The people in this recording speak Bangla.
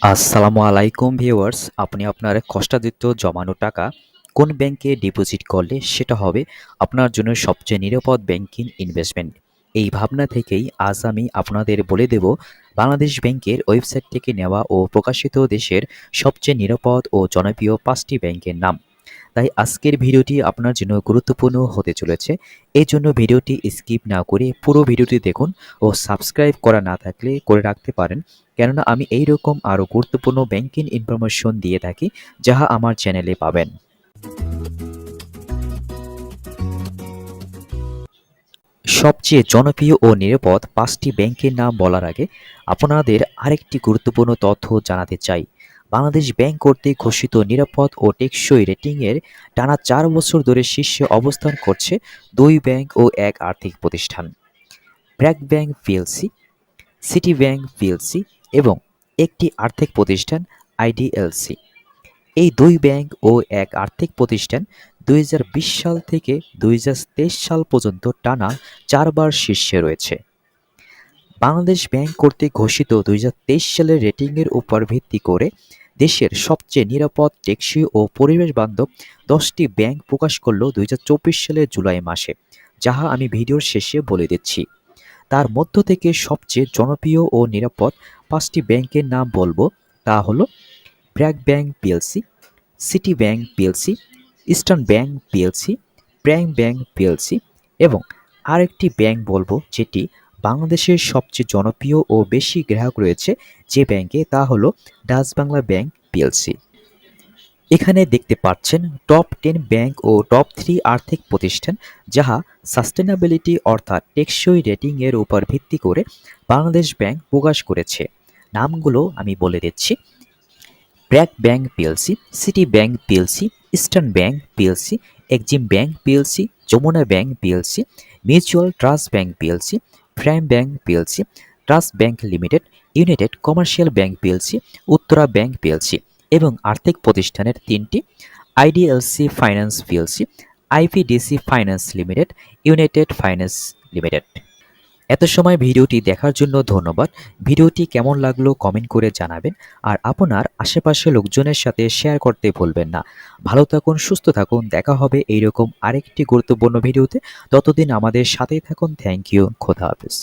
আসসালামু আলাইকুম ভিউয়ার্স, আপনি আপনার কষ্টার্জিত জমানো টাকা কোন ব্যাংকে ডিপোজিট করলে সেটা হবে আপনার জন্য সবচেয়ে নিরাপদ ব্যাংকিং ইনভেস্টমেন্ট। এই ভাবনা থেকেই আজ আমি আপনাদের বলে দেব বাংলাদেশ ব্যাংকের ওয়েবসাইট থেকে নেওয়া ও প্রকাশিত দেশের সবচেয়ে নিরাপদ ও জনপ্রিয় 5টি ব্যাংকের নাম। তাই আজকের ভিডিওটি আপনার জন্য গুরুত্বপূর্ণ হতে চলেছে। এই জন্য ভিডিওটি স্কিপ না করে পুরো ভিডিওটি দেখুন ও সাবস্ক্রাইব করা না থাকলে করে রাখতে পারেন, কেননা আমি এই রকম আরও গুরুত্বপূর্ণ ব্যাংকিং ইনফরমেশন দিয়ে থাকি, যাহা আমার চ্যানেলে পাবেন। সবচেয়ে জনপ্রিয় ও নিরাপদ 5টি ব্যাংকের নাম বলার আগে আপনাদের আরেকটি গুরুত্বপূর্ণ তথ্য জানাতে চাই। বাংলাদেশ ব্যাংক কর্তৃক ঘোষিত নিরাপদ ও টেকসই রেটিংয়ের টানা 4 বছর ধরে শীর্ষে অবস্থান করছে 2 ব্যাংক ও এক আর্থিক প্রতিষ্ঠান, BRAC Bank PLC, City Bank PLC এবং একটি আর্থিক প্রতিষ্ঠান আইডিএলসি। এই 2 ব্যাংক ও এক আর্থিক প্রতিষ্ঠান 2020 সাল থেকে 2023 সাল পর্যন্ত টানা 4বার শীর্ষে রয়েছে। বাংলাদেশ ব্যাংক কর্তৃক ঘোষিত 2023 সালের রেটিংয়ের উপর ভিত্তি করে দেশের সবচেয়ে নিরাপদ, টেকসই ও পরিবেশ বান্ধব 10টি ব্যাংক প্রকাশ করল 2024 সালের জুলাই মাসে, যাহা আমি ভিডিওর শেষে বলে দিচ্ছি। তার মধ্য থেকে সবচেয়ে জনপ্রিয় ও নিরাপদ 5টি ব্যাংকের নাম বলবো, তা হলো BRAC Bank PLC, City Bank PLC, Eastern Bank PLC, Prime Bank PLC এবং আরেকটি ব্যাংক বলবো যেটি বাংলাদেশের সবচেয়ে জনপ্রিয় ও বেশি গ্রাহক রয়েছে যে ব্যাংকে, তা হলো ডাচ বাংলা ব্যাংক পিএলসি। এখানে দেখতে পাচ্ছেন টপ 10 ব্যাংক ও টপ 3 আর্থিক প্রতিষ্ঠান, যাহা সাস্টেনেবিলিটি অর্থাৎ টেকসই রেটিং এর উপর ভিত্তি করে বাংলাদেশ ব্যাংক প্রকাশ করেছে। নামগুলো আমি বলে দিচ্ছি: BRAC Bank PLC, City Bank PLC, Eastern Bank PLC, Exim Bank PLC, Jamuna Bank PLC, Mutual Trust Bank PLC, Prime Bank PLC, Trust Bank Limited, United Commercial Bank PLC, Uttara Bank PLC এবং আর্থিক প্রতিষ্ঠানের 3টি: IDLC Finance PLC, IPDC Finance Limited, United Finance Limited. এত সময় ভিডিওটি দেখার জন্য ধন্যবাদ। ভিডিওটি কেমন লাগলো কমেন্ট করে জানাবেন আর আপনার আশেপাশে লোকজনের সাথে শেয়ার করতে ভুলবেন না। ভালো থাকুন, সুস্থ থাকুন, দেখা হবে এইরকম আরেকটি গুরুত্বপূর্ণ ভিডিওতে। ততদিন আমাদের সাথেই থাকুন। Thank you. খোদা হাফেজ।